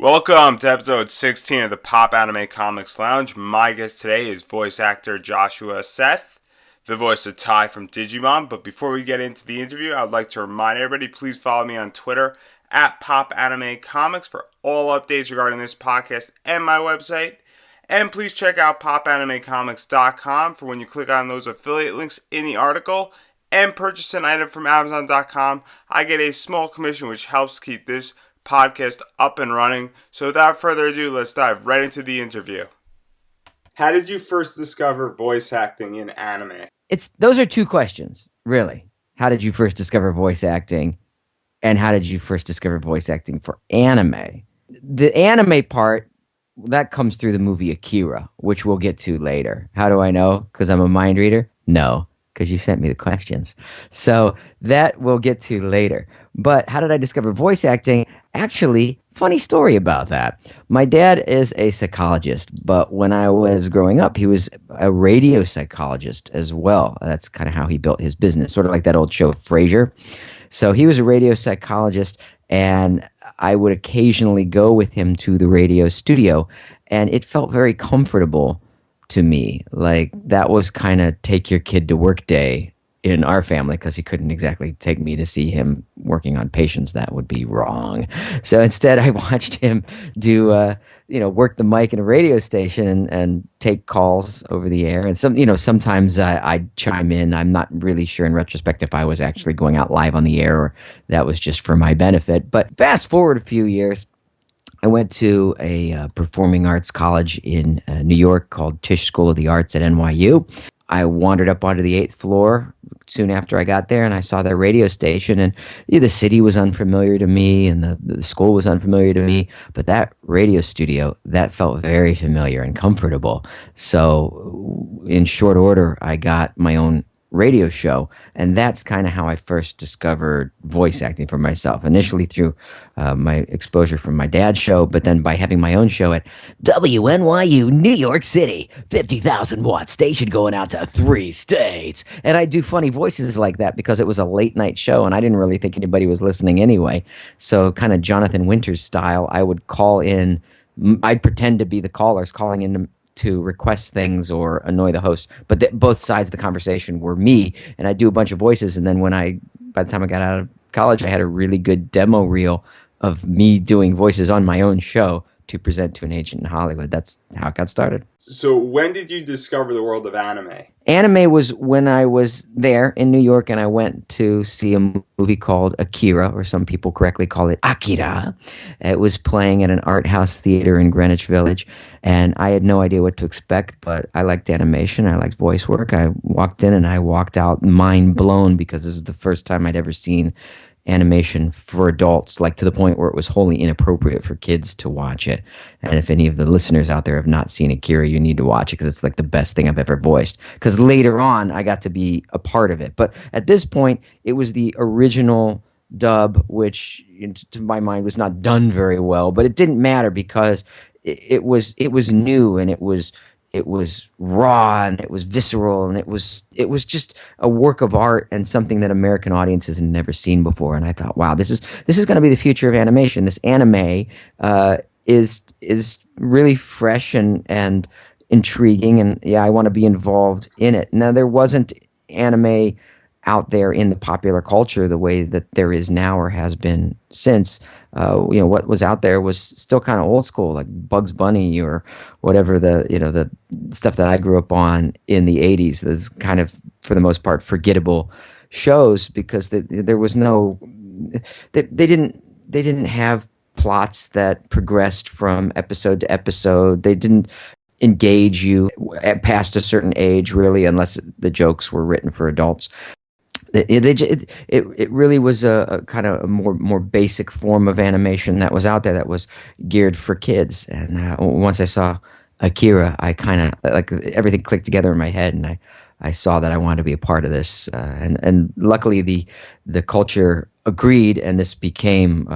Welcome to episode 16 of the Popanimecomics Lounge. My guest today is voice actor Joshua Seth, the voice of Ty from Digimon. But before we get into the interview, I'd like to remind everybody, please follow me on Twitter at Popanimecomics for all updates regarding this podcast and my website. And please check out popanimecomics.com for when you click on those affiliate links in the article and purchase an item from Amazon.com. I get a small commission which helps keep this podcast up and running. So without further ado, let's dive right into the interview. How did you first discover voice acting in anime? Those are two questions, really. How did you first discover voice acting? And how did you first discover voice acting for anime? The anime part, that comes through the movie Akira, which we'll get to later. How do I know? Because I'm a mind reader? No, because you sent me the questions. So that we'll get to later. But how did I discover voice acting? Actually, funny story about that. My dad is a psychologist, but when I was growing up, he was a radio psychologist as well. That's kind of how he built his business, sort of like that old show Frasier. So he was a radio psychologist, and I would occasionally go with him to the radio studio, and it felt very comfortable to me. Like that was kind of take your kid to work day in our family, because he couldn't exactly take me to see him working on patients. That would be wrong. So instead, I watched him do, work the mic in a radio station and take calls over the air. And sometimes I'd chime in. I'm not really sure in retrospect if I was actually going out live on the air or that was just for my benefit. But fast forward a few years, I went to a performing arts college in New York called Tisch School of the Arts at NYU. I wandered up onto the 8th floor soon after I got there, and I saw their radio station, and the city was unfamiliar to me, and the school was unfamiliar to me, but that radio studio, that felt very familiar and comfortable. So in short order, I got my own radio show, and that's kind of how I first discovered voice acting for myself, initially through my exposure from my dad's show, but then by having my own show at WNYU, New York City, 50,000 watt station going out to 3 states. And I do funny voices like that because it was a late night show, and I didn't really think anybody was listening anyway. So kind of Jonathan Winters style, I would call in, I'd pretend to be the callers calling in to request things or annoy the host, but both sides of the conversation were me, and I do a bunch of voices. And then by the time I got out of college, I had a really good demo reel of me doing voices on my own show to present to an agent in Hollywood. That's how it got started. So when did you discover the world of anime? Anime was when I was there in New York, and I went to see a movie called Akira, or some people correctly call it Akira. It was playing at an art house theater in Greenwich Village, and I had no idea what to expect, but I liked animation. I liked voice work. I walked in and I walked out mind blown, because this is the first time I'd ever seen animation for adults, like to the point where it was wholly inappropriate for kids to watch it. And if any of the listeners out there have not seen Akira, you need to watch it, because it's like the best thing I've ever voiced. Because later on, I got to be a part of it. But at this point, it was the original dub, which to my mind was not done very well, but it didn't matter because it was new, and it was raw, and it was visceral, and it was just a work of art and something that American audiences had never seen before. And I thought, wow, this is going to be the future of animation. This anime is really fresh and intriguing, and yeah, I want to be involved in it. Now, there wasn't anime out there in the popular culture the way that there is now or has been since. What was out there was still kind of old school, like Bugs Bunny or whatever the stuff that I grew up on in the 80s. That's kind of, for the most part, forgettable shows, because there was no, they didn't have plots that progressed from episode to episode. They didn't engage you past a certain age, really, unless the jokes were written for adults. It really was a kind of a more basic form of animation that was out there that was geared for kids. And once I saw Akira, I kind of, like, everything clicked together in my head, and I saw that I wanted to be a part of this. And luckily the culture agreed, and this became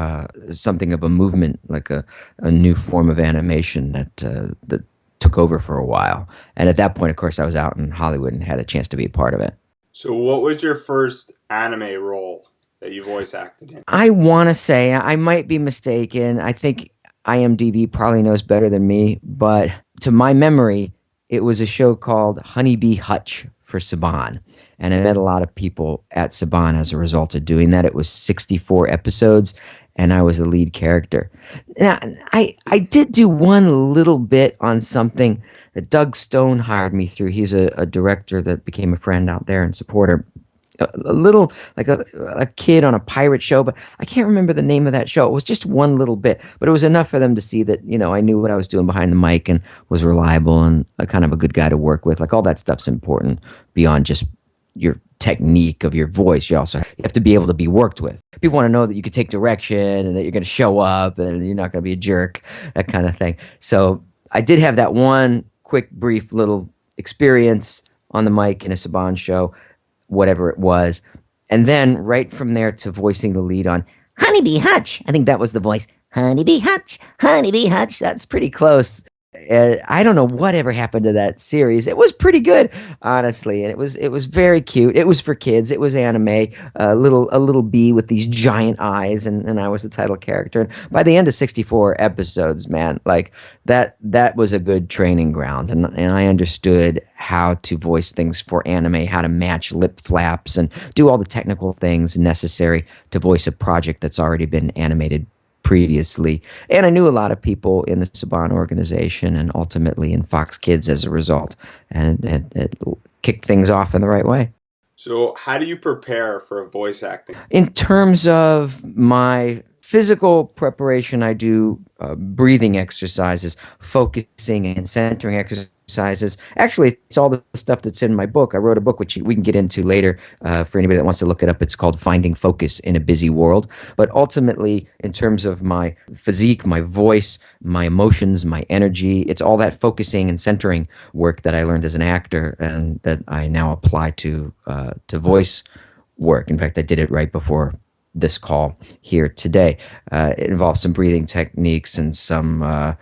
something of a movement, like a new form of animation that took over for a while. And at that point, of course, I was out in Hollywood and had a chance to be a part of it. So what was your first anime role that you voice acted in? I want to say, I might be mistaken, I think IMDb probably knows better than me, but to my memory, it was a show called Honeybee Hutch for Saban. And I met a lot of people at Saban as a result of doing that. It was 64 episodes, and I was the lead character. Now, I did do one little bit on something that Doug Stone hired me through. He's a director that became a friend out there and supporter. A little like a kid on a pirate show, but I can't remember the name of that show. It was just one little bit, but it was enough for them to see that, I knew what I was doing behind the mic and was reliable and a kind of a good guy to work with. Like all that stuff's important beyond just your technique of your voice. You have to be able to be worked with. People want to know that you can take direction and that you're going to show up and you're not going to be a jerk, that kind of thing. So I did have that one quick, brief little experience on the mic in a Saban show, whatever it was. And then right from there to voicing the lead on Honeybee Hutch. I think that was the voice. Honeybee Hutch, Honeybee Hutch. That's pretty close. I don't know whatever happened to that series. It was pretty good, honestly, and it was very cute. It was for kids. It was anime. A little bee with these giant eyes, and I was the title character. And by the end of 64 episodes, man, like that was a good training ground, and I understood how to voice things for anime, how to match lip flaps, and do all the technical things necessary to voice a project that's already been animated previously. And I knew a lot of people in the Saban organization and ultimately in Fox Kids as a result. And it kicked things off in the right way. So, how do you prepare for voice acting? In terms of my physical preparation, I do breathing exercises, focusing and centering exercises. Actually, it's all the stuff that's in my book. I wrote a book, which we can get into later for anybody that wants to look it up. It's called Finding Focus in a Busy World. But ultimately, in terms of my physique, my voice, my emotions, my energy, it's all that focusing and centering work that I learned as an actor and that I now apply to voice work. In fact, I did it right before this call here today. It involves some breathing techniques and some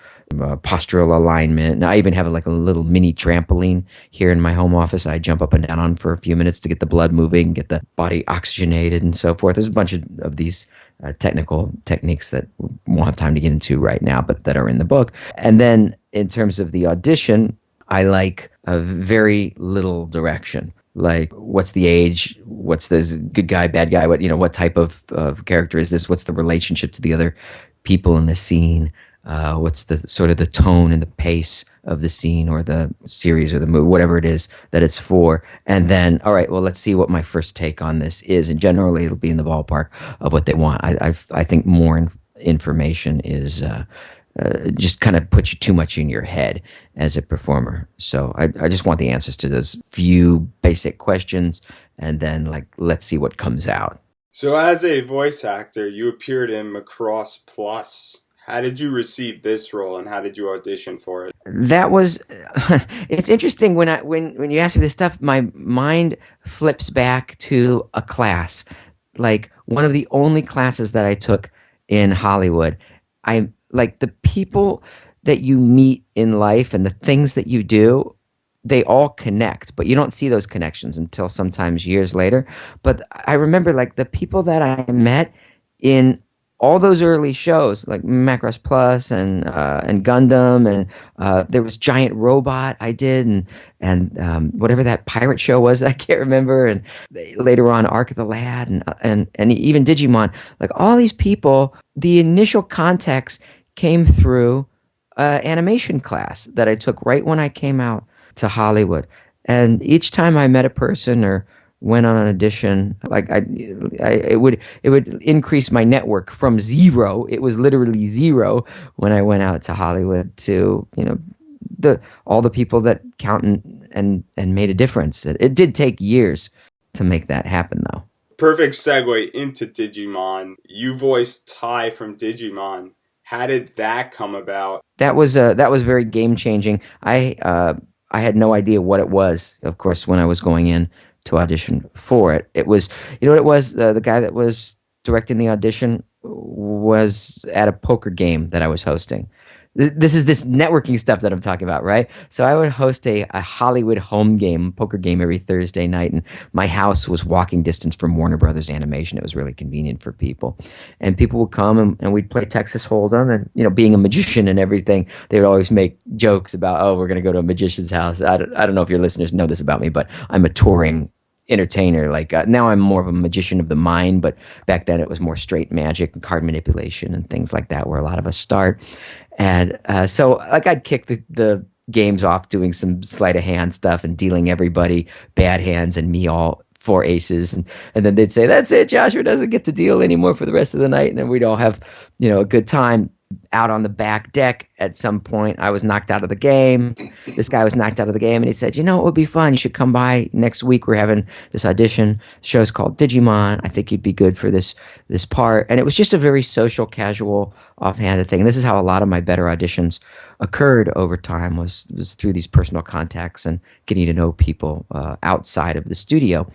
postural alignment. And I even have like a little mini trampoline here in my home office. I jump up and down on for a few minutes to get the blood moving, get the body oxygenated, and so forth. There's a bunch of these technical techniques that we won't have time to get into right now, but that are in the book. And then in terms of the audition, I like a very little direction. Like, what's the age? What's the good guy, bad guy? What type of character is this? What's the relationship to the other people in the scene? What's the sort of the tone and the pace of the scene or the series or the movie, whatever it is that it's for. And then, all right, well, let's see what my first take on this is. And generally, it'll be in the ballpark of what they want. I think more information is just kind of puts you too much in your head as a performer. So I just want the answers to those few basic questions, and then let's see what comes out. So, as a voice actor, you appeared in Macross Plus. How did you receive this role, and how did you audition for it? That was it's interesting when you ask me this stuff, my mind flips back to a class, like one of the only classes that I took in Hollywood. I like the people that you meet in life and the things that you do, they all connect, but you don't see those connections until sometimes years later. But I remember like the people that I met in all those early shows, like Macross Plus and Gundam, and there was Giant Robot I did, and whatever that pirate show was that I can't remember, and later on Ark of the Lad, and even Digimon. Like all these people, the initial context came through animation class that I took right when I came out to Hollywood, and each time I met a person or went on an audition, like it would increase my network from zero. It was literally zero when I went out to Hollywood to all the people that count and made a difference. It did take years to make that happen, though. Perfect segue into Digimon. You voiced Ty from Digimon. How did that come about? That was very game changing. I had no idea what it was, of course, when I was going in to audition for it. It was, what it was? The guy that was directing the audition was at a poker game that I was hosting. This is this networking stuff that I'm talking about, right? So I would host a Hollywood home game, poker game every Thursday night, and my house was walking distance from Warner Brothers Animation. It was really convenient for people, and people would come and we'd play Texas Hold'em, and being a magician and everything, they would always make jokes about, oh, we're gonna go to a magician's house. I don't know if your listeners know this about me, but I'm a touring entertainer. Like now I'm more of a magician of the mind, but back then it was more straight magic and card manipulation and things like that where a lot of us start. And so like I'd kick the games off doing some sleight of hand stuff and dealing everybody bad hands and me all four aces, and then they'd say, that's it, Joshua doesn't get to deal anymore for the rest of the night, and then we'd all have a good time. Out on the back deck at some point, I was knocked out of the game. This guy was knocked out of the game, and he said, it would be fun. You should come by next week. We're having this audition. The show's called Digimon. I think you'd be good for this part. And it was just a very social, casual, offhanded thing. And this is how a lot of my better auditions occurred over time, was through these personal contacts and getting to know people outside of the studio.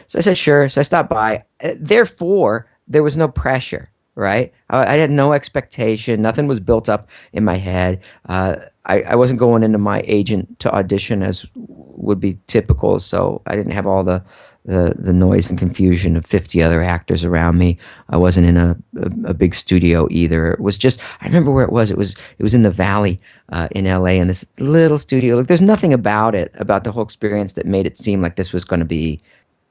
So I said, sure. So I stopped by. Therefore, there was no pressure. Right? I had no expectation. Nothing was built up in my head. I wasn't going into my agent to audition as would be typical, so I didn't have all the noise and confusion of 50 other actors around me. I wasn't in a big studio either. It was just, I remember where it was. It was in the Valley in LA, in this little studio. Like, there's nothing about the whole experience that made it seem like this was going to be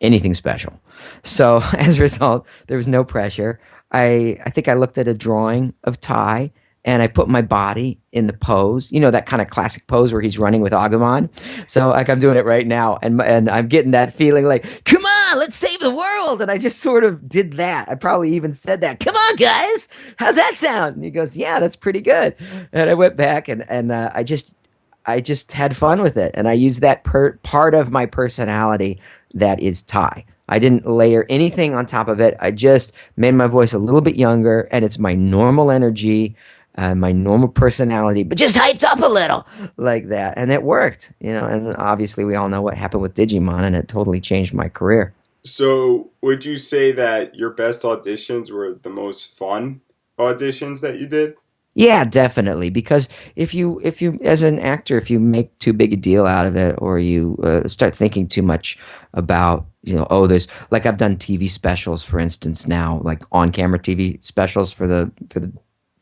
anything special. So as a result, there was no pressure. I think I looked at a drawing of Ty and I put my body in the pose, that kind of classic pose where he's running with Agumon. So like I'm doing it right now, and I'm getting that feeling like, come on, let's save the world. And I just sort of did that. I probably even said that. Come on, guys, how's that sound? And he goes, yeah, that's pretty good. And I went back and I just had fun with it, and I used that part of my personality that is Ty. I didn't layer anything on top of it. I just made my voice a little bit younger, and it's my normal energy, my normal personality, but just hyped up a little like that. And it worked, and obviously we all know what happened with Digimon, and it totally changed my career. So would you say that your best auditions were the most fun auditions that you did? Yeah, definitely. Because if you, as an actor, if you make too big a deal out of it, or you start thinking too much about, there's, like, I've done TV specials, for instance, now, like on-camera TV specials for the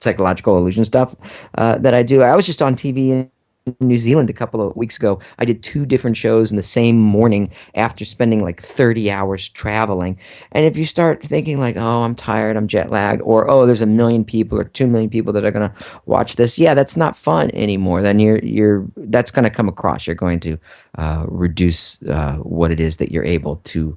psychological illusion stuff that I do. I was just on TV in New Zealand a couple of weeks ago. I did 2 different shows in the same morning after spending like 30 hours traveling. And if you start thinking like, oh, I'm tired, I'm jet lagged, or oh, there's 1 million people or 2 million people that are going to watch this, yeah, that's not fun anymore. Then that's going to come across. You're going to reduce what it is that you're able to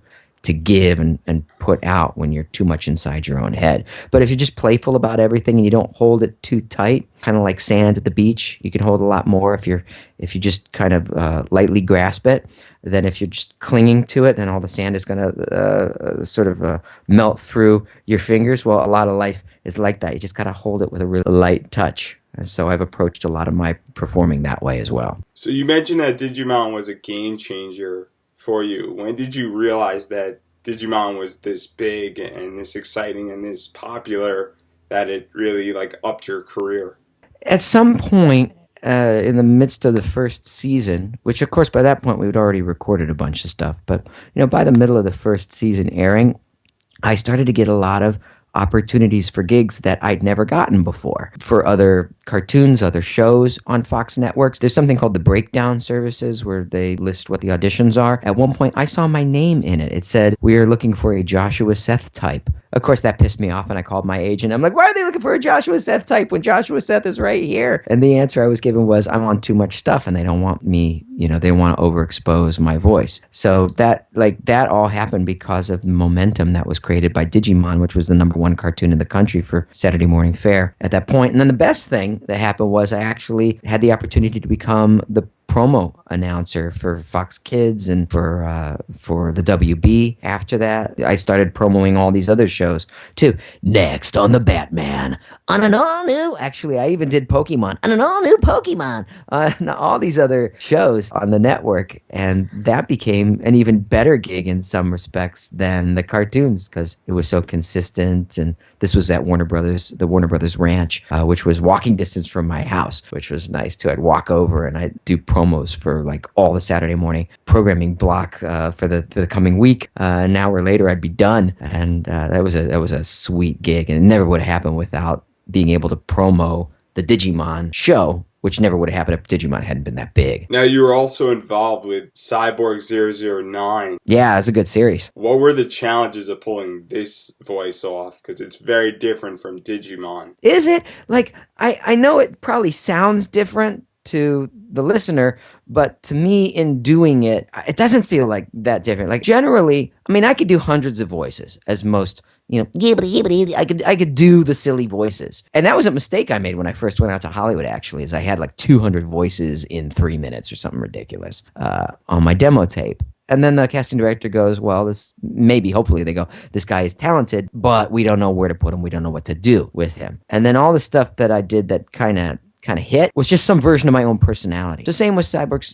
give and put out when you're too much inside your own head. But if you're just playful about everything and you don't hold it too tight, kind of like sand at the beach, you can hold a lot more if you just kind of lightly grasp it. Then if you're just clinging to it, then all the sand is going to sort of melt through your fingers. Well, a lot of life is like that. You just got to hold it with a really light touch. And so I've approached a lot of my performing that way as well. So you mentioned that Digimon was a game changer for you. When did you realize that Digimon was this big and this exciting and this popular that it really like upped your career? At some point in the midst of the first season, which of course by that point we had already recorded a bunch of stuff, but by the middle of the first season airing, I started to get a lot of opportunities for gigs that I'd never gotten before for other cartoons, other shows on Fox networks. There's something called the breakdown services where they list what the auditions are. At one point, I saw my name in it. It said, we are looking for a Joshua Seth type. Of course, that pissed me off, and I called my agent. I'm like, why are they looking for a Joshua Seth type when Joshua Seth is right here? And the answer I was given was, I'm on too much stuff, and they don't want me, they want to overexpose my voice. So that all happened because of the momentum that was created by Digimon, which was the #1 cartoon in the country for Saturday morning fare at that point. And then the best thing that happened was I actually had the opportunity to become the promo announcer for Fox Kids and for the WB. After that, I started promoting all these other shows too. Next on the Batman, on an all new. Actually, I even did Pokemon on an all new Pokemon. All these other shows on the network, and that became an even better gig in some respects than the cartoons because it was so consistent. And this was at the Warner Brothers Ranch, which was walking distance from my house, which was nice too. I'd walk over and I'd do promos for like all the Saturday morning programming block for the coming week. An hour later, I'd be done, and that was a sweet gig, and it never would have happened without being able to promo the Digimon show, which never would have happened if Digimon hadn't been that big. Now, you were also involved with Cyborg 009. Yeah, it's a good series. What were the challenges of pulling this voice off? Because it's very different from Digimon. Is it? Like, I know it probably sounds different to the listener, but to me, in doing it, it doesn't feel like that different. Like, generally, I mean, I could do hundreds of voices, as most, I could do the silly voices. And that was a mistake I made when I first went out to Hollywood, actually, is I had like 200 voices in 3 minutes or something ridiculous on my demo tape. And then the casting director goes, well, hopefully they go, this guy is talented, but we don't know where to put him. We don't know what to do with him. And then all the stuff that I did that kind of hit was just some version of my own personality. The same with Cyborg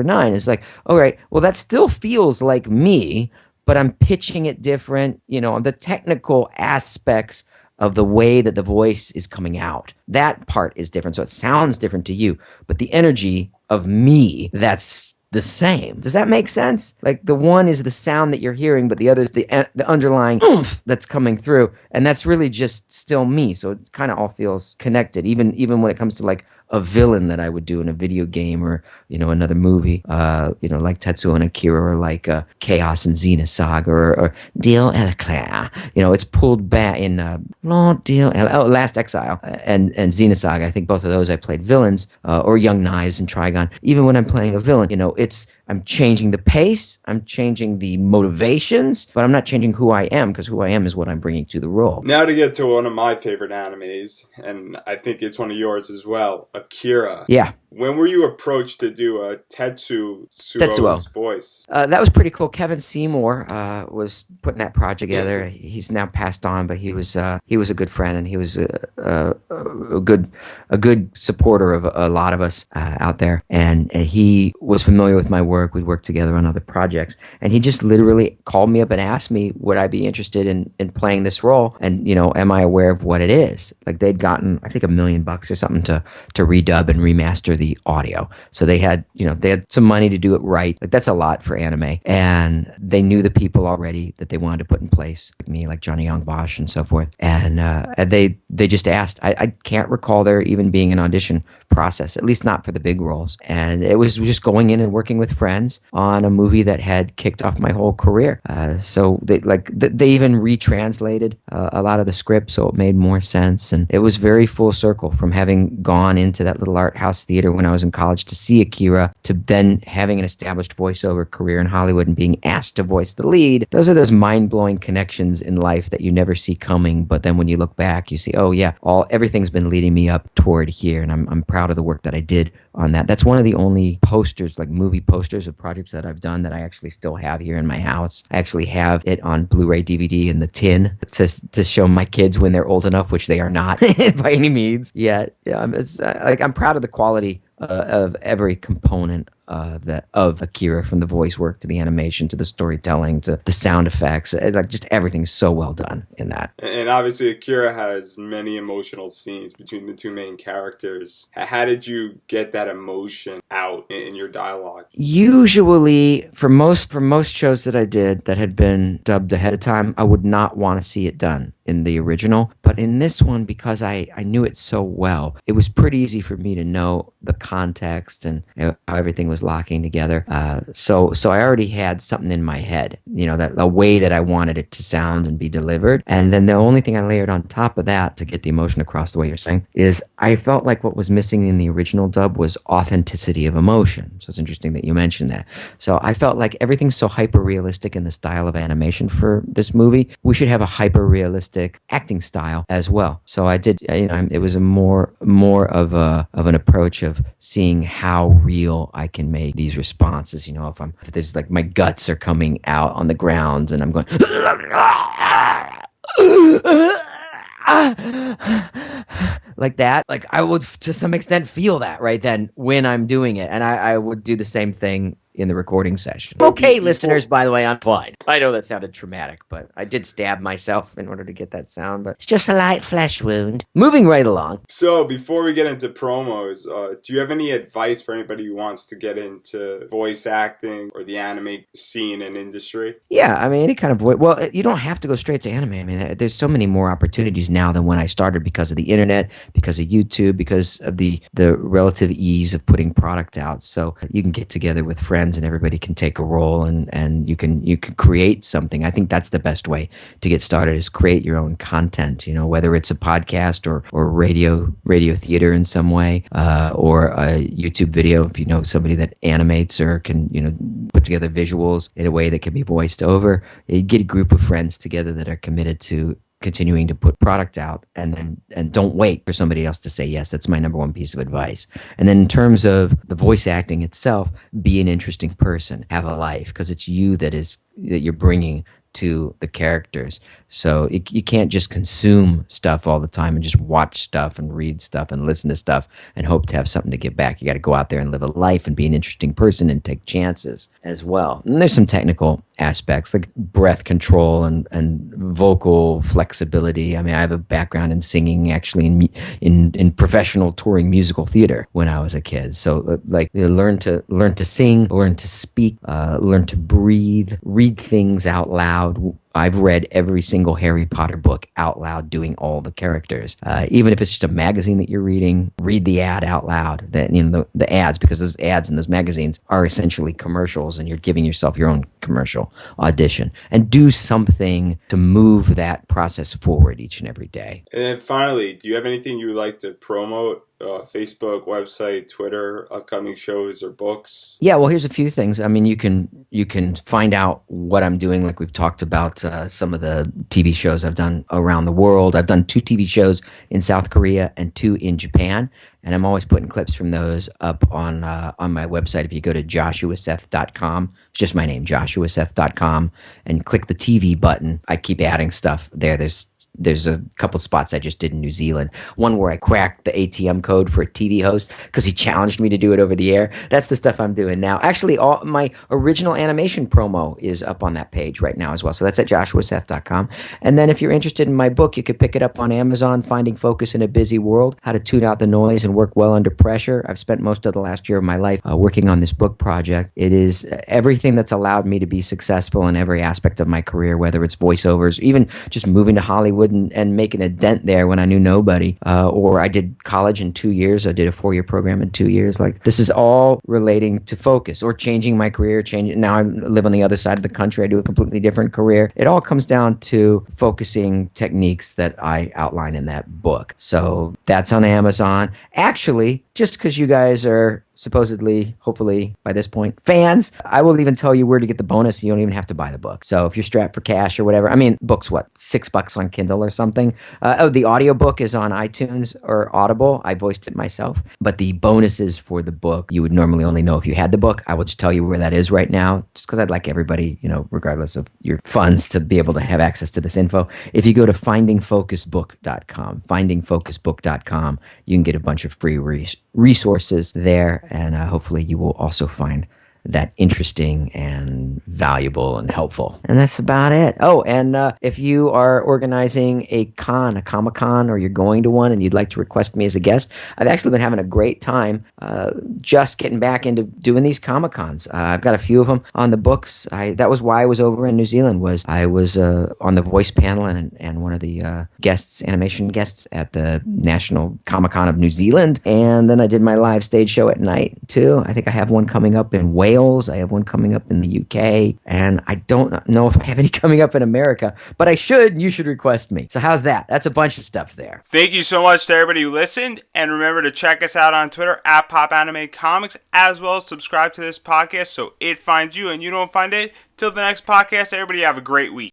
009. It's like, all right, well, that still feels like me, but I'm pitching it different. The technical aspects of the way that the voice is coming out, that part is different. So it sounds different to you, but the energy of me, that's the same. Does that make sense? Like, the one is the sound that you're hearing, but the other is the underlying oomph that's coming through, and that's really just still me. So it kind of all feels connected, even when it comes to like a villain that I would do in a video game or another movie, like Tetsuo and Akira, or like Chaos and Xenosaga, or Dio Eclair. It's pulled back in Last Exile and Xenosaga. I think both of those I played villains, or Young Knives and Trigon. Even when I'm playing a villain, I'm changing the pace, I'm changing the motivations, but I'm not changing who I am, because who I am is what I'm bringing to the role. Now to get to one of my favorite animes, and I think it's one of yours as well, Akira. Yeah. When were you approached to do a Tetsuo's voice? That was pretty cool. Kevin Seymour was putting that project together. He's now passed on, but he was a good friend, and he was a good supporter of a lot of us out there. And he was familiar with my work. We worked together on other projects, and he just literally called me up and asked me, would I be interested in playing this role? And am I aware of what it is? Like, they'd gotten, I think, $1 million or something to redub and remaster the audio. So they had some money to do it right. Like, that's a lot for anime. And they knew the people already that they wanted to put in place, like me, like Johnny Young Bosch and so forth. And they just asked. I can't recall there even being an audition process, at least not for the big roles. And it was just going in and working with friends on a movie that had kicked off my whole career. So they even retranslated a lot of the script, so it made more sense. And it was very full circle, from having gone into that little art house theater when I was in college to see Akira, to then having an established voiceover career in Hollywood and being asked to voice the lead. Those are those mind-blowing connections in life that you never see coming, but then when you look back, you see, oh yeah, everything's been leading me up toward here, and I'm proud of the work that I did on that. That's one of the only posters, like movie posters of projects that I've done, that I actually still have here in my house. I actually have it on Blu-ray DVD in the tin to show my kids when they're old enough, which they are not by any means yet. Yeah, I'm proud of the quality of every component of Akira, from the voice work to the animation to the storytelling to the sound effects. Like, just everything's so well done in that. And obviously Akira has many emotional scenes between the two main characters. How did you get that emotion out in your dialogue? Usually, for most shows that I did that had been dubbed ahead of time, I would not want to see it done in the original. But in this one, because I knew it so well, it was pretty easy for me to know the context and how everything was locking together. So I already had something in my head, that the way that I wanted it to sound and be delivered. And then the only thing I layered on top of that to get the emotion across the way you're saying is I felt like what was missing in the original dub was authenticity of emotion. So it's interesting that you mentioned that. So I felt like everything's so hyper realistic in the style of animation for this movie. We should have a hyper realistic realistic acting style as well. So I did, it was a more of an approach of seeing how real I can make these responses. If there's like my guts are coming out on the ground and I'm going like that, like I would to some extent feel that right then when I'm doing it, and I would do the same thing in the recording session. Okay, listeners, by the way, I'm fine. I know that sounded traumatic, but I did stab myself in order to get that sound, but it's just a light flesh wound. Moving right along. So before we get into promos, do you have any advice for anybody who wants to get into voice acting or the anime scene and industry? Yeah, I mean, any kind of voice. Well, you don't have to go straight to anime. I mean, there's so many more opportunities now than when I started because of the internet, because of YouTube, because of the relative ease of putting product out. So you can get together with friends and everybody can take a role and you can create something. I think that's the best way to get started is create your own content, whether it's a podcast or radio theater in some way, or a YouTube video if you know somebody that animates or can, put together visuals in a way that can be voiced over. You get a group of friends together that are committed to continuing to put product out and don't wait for somebody else to say yes. That's my number one piece of advice. And then in terms of the voice acting itself, be an interesting person, have a life, because it's you that you're bringing to the characters. So you can't just consume stuff all the time and just watch stuff and read stuff and listen to stuff and hope to have something to get back. You got to go out there and live a life and be an interesting person and take chances as well. And there's some technical aspects like breath control and vocal flexibility. I mean, I have a background in singing, actually in professional touring musical theater when I was a kid. So learn to sing, learn to speak, learn to breathe, read things out loud. I've read every single Harry Potter book out loud, doing all the characters. Even if it's just a magazine that you're reading, read the ad out loud. The ads, because those ads in those magazines are essentially commercials, and you're giving yourself your own commercial audition. And do something to move that process forward each and every day. And then finally, do you have anything you would like to promote? Facebook, website, Twitter, upcoming shows or books? Yeah, well, here's a few things. I mean, you can find out what I'm doing, like we've talked about some of the TV shows I've done around the world. I've done 2 TV shows in South Korea and 2 in Japan, and I'm always putting clips from those up on my website. If you go to joshuaseth.com, it's just my name, joshuaseth.com, and click the TV button. I keep adding stuff there. There's a couple spots I just did in New Zealand. One where I cracked the ATM code for a TV host because he challenged me to do it over the air. That's the stuff I'm doing now. Actually, all my original animation promo is up on that page right now as well. So that's at joshuaseth.com. And then if you're interested in my book, you could pick it up on Amazon, Finding Focus in a Busy World, How to Tune Out the Noise and Work Well Under Pressure. I've spent most of the last year of my life working on this book project. It is everything that's allowed me to be successful in every aspect of my career, whether it's voiceovers, even just moving to Hollywood and making a dent there when I knew nobody, or I did college in 2 years. I did a 4-year program in 2 years. Like, this is all relating to focus, or changing my career. Now I live on the other side of the country. I do a completely different career. It all comes down to focusing techniques that I outline in that book. So that's on Amazon. Actually, just because you guys are supposedly, hopefully by this point, fans, I will even tell you where to get the bonus. You don't even have to buy the book. So if you're strapped for cash or whatever, I mean, book's what, $6 on Kindle or something? The audiobook is on iTunes or Audible. I voiced it myself. But the bonuses for the book, you would normally only know if you had the book. I will just tell you where that is right now, just because I'd like everybody, regardless of your funds, to be able to have access to this info. If you go to findingfocusbook.com, you can get a bunch of free resources there. And hopefully you will also find that interesting and valuable and helpful. And that's about it. Oh, and if you are organizing a Comic-Con, or you're going to one and you'd like to request me as a guest, I've actually been having a great time just getting back into doing these Comic-Cons. I've got a few of them on the books. That was why I was over in New Zealand, was I was on the voice panel and one of the animation guests at the National Comic-Con of New Zealand. And then I did my live stage show at night too. I think I have one coming up in Wales. I have one coming up in the UK, and I don't know if I have any coming up in America, but I should, and you should request me. So how's that? That's a bunch of stuff there. Thank you so much to everybody who listened, and remember to check us out on Twitter at Popanimecomics, as well as subscribe to this podcast so it finds you and you don't find it. Till the next podcast, everybody have a great week.